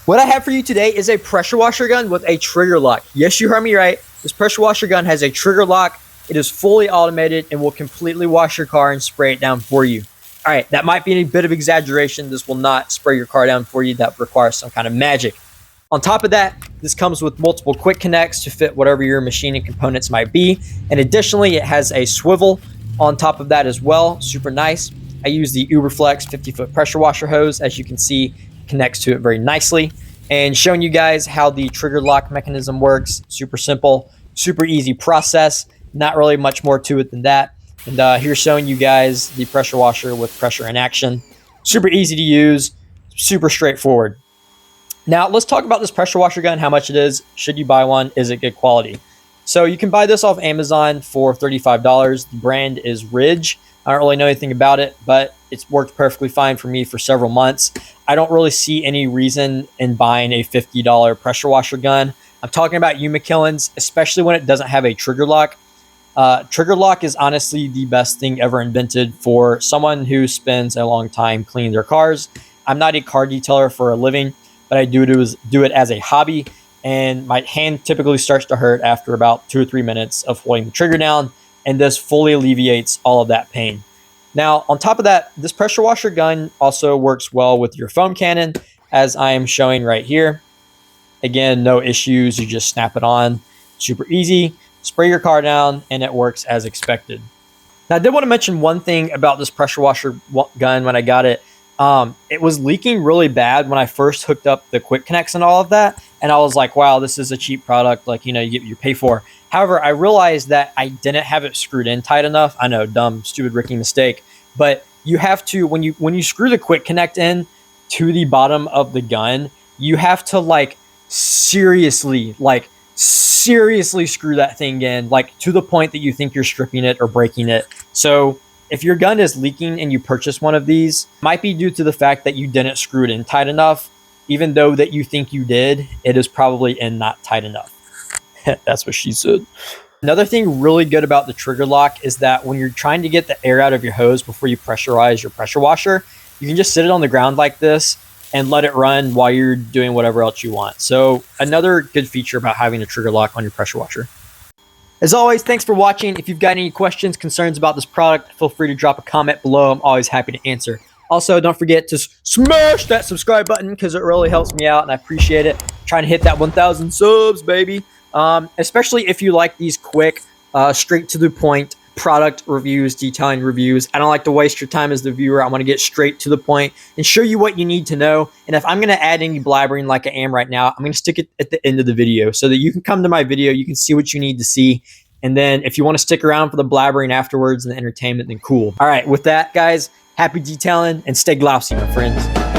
What I have for you today is a pressure washer gun with a trigger lock. Yes, you heard me right. This pressure washer gun has a trigger lock. It is fully automated and will completely wash your car and spray it down for you. All right, that might be a bit of exaggeration. This will not spray your car down for you. That requires some kind of magic. On top of that, this comes with multiple quick connects to fit whatever your machining components might be. And additionally, it has a swivel on top of that as well. Super nice. I use the Uberflex 50-foot pressure washer hose. As you can see, connects to it very nicely, and showing you guys how the trigger lock mechanism works. Super simple, super easy process, not really much more to it than that. And here's showing you guys the pressure washer with pressure in action. Super easy to use, super straightforward. Now let's talk about this pressure washer gun, how much it is. Should you buy one? Is it good quality? So you can buy this off Amazon for $35. The brand is Ridge. I don't really know anything about it, but it's worked perfectly fine for me for several months. I don't really see any reason in buying a $50 pressure washer gun. I'm talking about Umakillins, especially when it doesn't have a trigger lock. Trigger lock is honestly the best thing ever invented for someone who spends a long time cleaning their cars. I'm not a car detailer for a living, but I do it as a hobby, and my hand typically starts to hurt after about 2 or 3 minutes of holding the trigger down, and this fully alleviates all of that pain. Now, on top of that, this pressure washer gun also works well with your foam cannon, as I am showing right here. Again, no issues. You just snap it on. Super easy. Spray your car down, and it works as expected. Now, I did want to mention one thing about this pressure washer gun when I got it. It was leaking really bad when I first hooked up the quick connects and all of that. And I was like, wow, this is a cheap product. Like, you get what you pay for. However, I realized that I didn't have it screwed in tight enough. I know, dumb, stupid, rookie mistake. But you have to, when you screw the quick connect in to the bottom of the gun, you have to seriously screw that thing in, to the point that you think you're stripping it or breaking it. So if your gun is leaking and you purchase one of these, it might be due to the fact that you didn't screw it in tight enough. Even though that you think you did, it is probably in not tight enough. That's what she said. Another thing really good about the trigger lock is that when you're trying to get the air out of your hose before you pressurize your pressure washer, you can just sit it on the ground like this and let it run while you're doing whatever else you want. So another good feature about having a trigger lock on your pressure washer. As always, thanks for watching. If you've got any questions, concerns about this product, feel free to drop a comment below. I'm always happy to answer. Also, don't forget to smash that subscribe button because it really helps me out and I appreciate it. I'm trying to hit that 1,000 subs, baby. Especially if you like these quick, straight to the point product reviews, detailing reviews. I don't like to waste your time as the viewer. I want to get straight to the point and show you what you need to know. And if I'm going to add any blabbering like I am right now, I'm going to stick it at the end of the video so that you can come to my video, you can see what you need to see. And then if you want to stick around for the blabbering afterwards and the entertainment, then cool. All right, with that, guys, happy detailing and stay glossy, my friends.